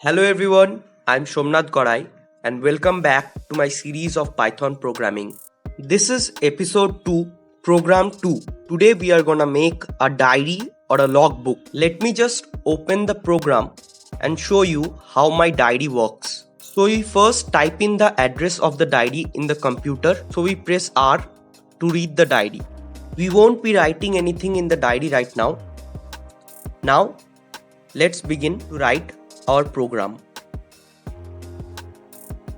Hello everyone, I'm Shomnath Gorai and welcome back to my series of Python programming. This is episode 2, program 2. Today we are gonna make a diary or a logbook. Let me just open the program and show you how my diary works. So we first type in the address of the diary in the computer. So we press R to read the diary. We won't be writing anything in the diary right now. Now let's begin to write our program.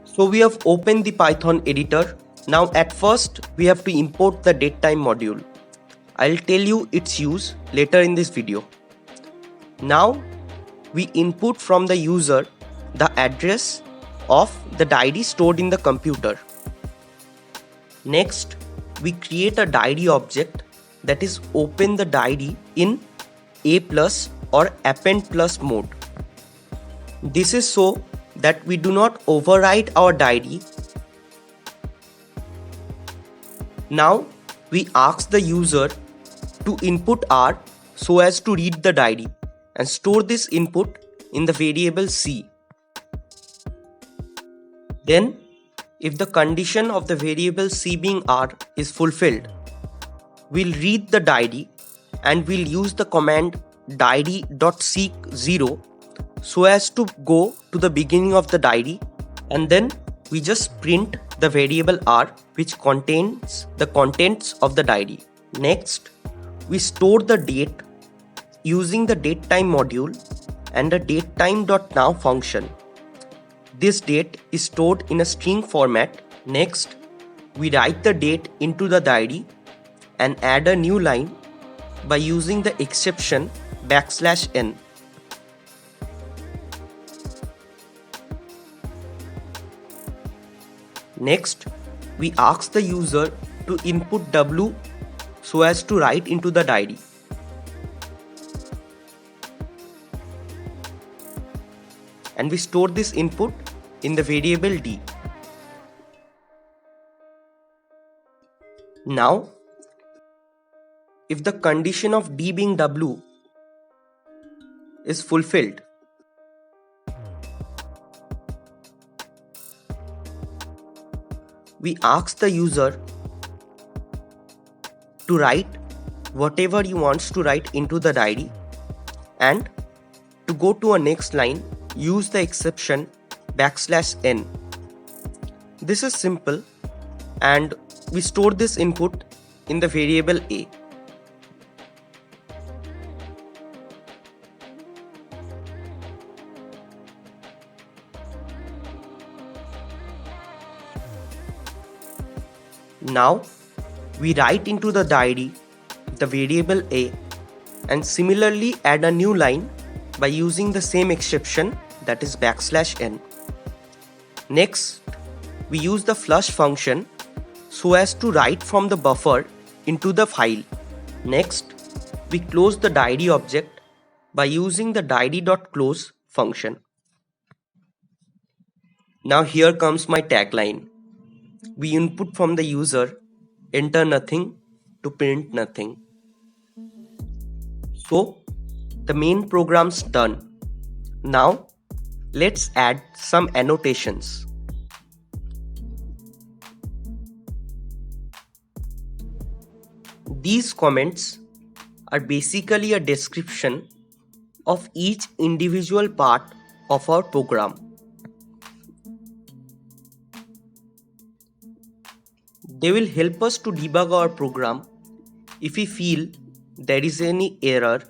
So we have opened the Python editor. Now at first we have to import the datetime module. I'll tell you its use later in this video. Now we input from the user the address of the diary stored in the computer. Next we create a diary object that is open the diary in A+ or append plus mode. This is so that we do not overwrite our diary. Now we ask the user to input R so as to read the diary and store this input in the variable C. Then if the condition of the variable C being R is fulfilled, we'll read the diary and we'll use the command diary.seek0 so as to go to the beginning of the diary, and then we just print the variable R which contains the contents of the diary. Next, we store the date using the datetime module and the datetime.now function. This date is stored in a string format. Next, we write the date into the diary and add a new line by using the exception \n. Next, we ask the user to input W so as to write into the diary. And we store this input in the variable D. Now, if the condition of D being W is fulfilled, we ask the user to write whatever he wants to write into the diary, and to go to a next line, use the exception \n. This is simple, and we store this input in the variable A. Now we write into the diary the variable A and similarly add a new line by using the same exception, that is \n. Next, we use the flush function so as to write from the buffer into the file. Next, we close the diary object by using the diary.close function. Now here comes my tagline. We input from the user, enter nothing to print nothing. So the main program's done. Now let's add some annotations. These comments are basically a description of each individual part of our program. They will help us to debug our program if we feel there is any error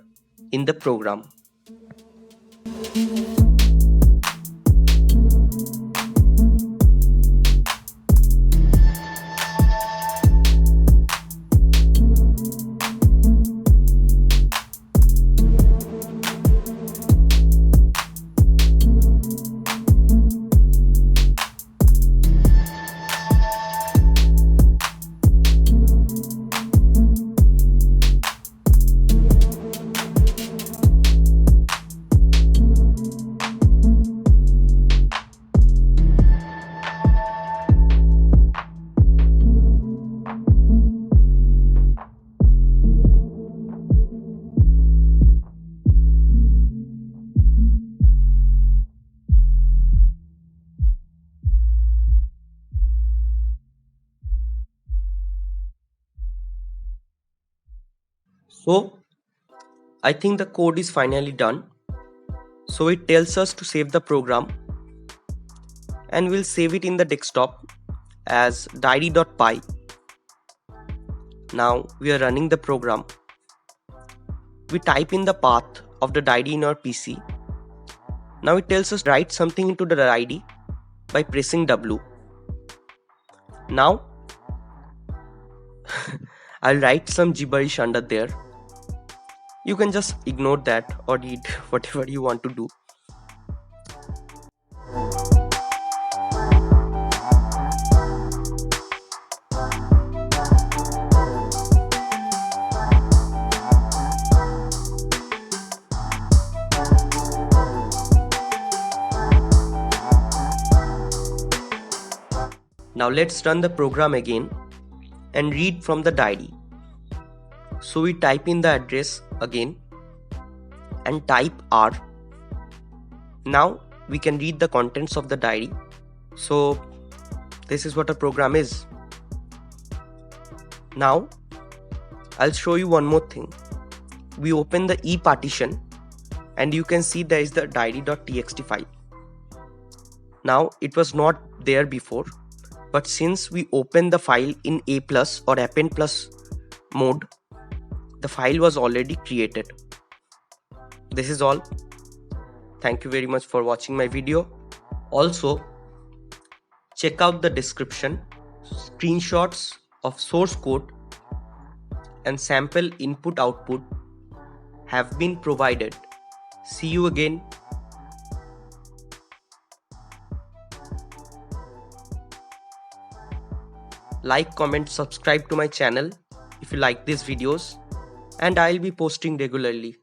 in the program. So I think the code is finally done. So it tells us to save the program, and we'll save it in the desktop as diary.py. Now we are running the program. We type in the path of the diary in our PC. Now it tells us write something into the diary by pressing W. Now I'll write some gibberish under there. You can just ignore that or read whatever you want to do. Now let's run the program again and read from the diary. So we type in the address again and type R. Now we can read the contents of the diary. So this is what a program is. Now I'll show you one more thing. We open the E partition and you can see there is the diary.txt file. Now it was not there before, but since we opened the file in A+ or append plus mode, the file was already created. This is all. Thank you very much for watching my video. Also, check out the description. Screenshots of source code and sample input output have been provided. See you again. Like, comment, subscribe to my channel if you like these videos, and I'll be posting regularly.